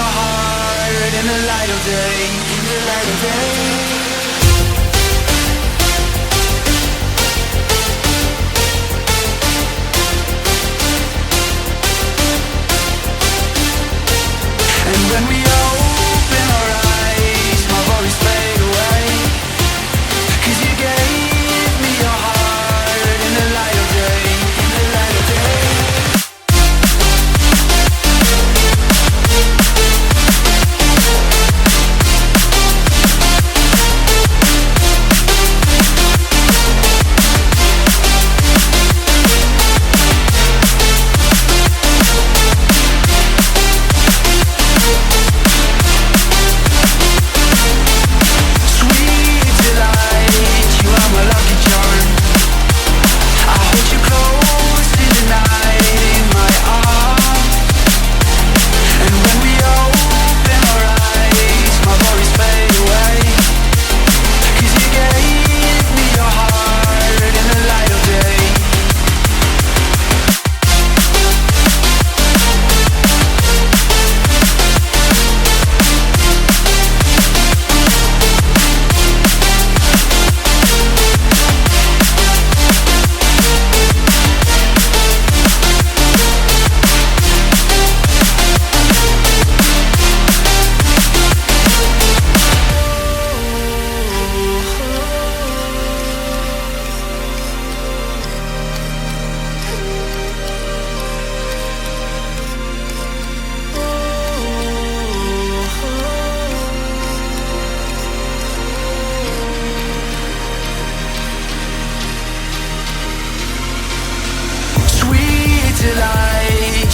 your heart in the light of day, in the light of day. When we open our eyes, my worries fade away. 'Cause you gave me your heart in the light of day, in the light of day.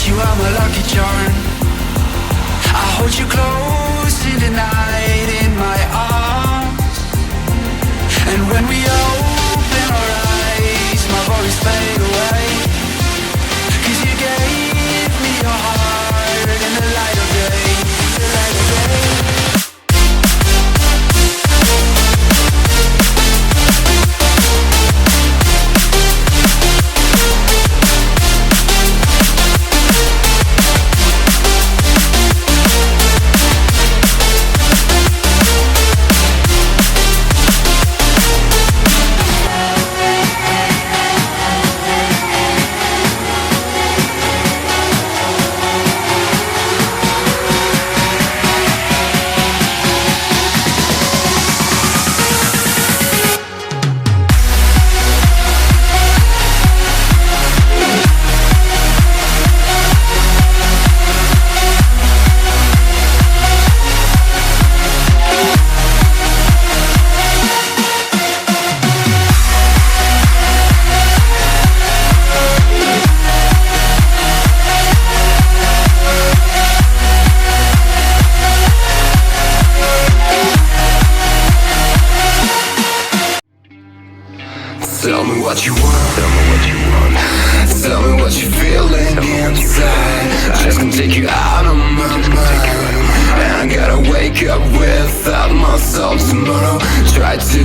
You are my lucky charm. I hold you close in the night in my arms. And when we open our eyes, my worries fade away. 'Cause you gave me your heart in the light of day, the light of day. Tell me what you want, tell me what you want. Tell me what you're feeling inside. Just gonna take you out of my mind. And I gotta wake up without myself tomorrow. Try to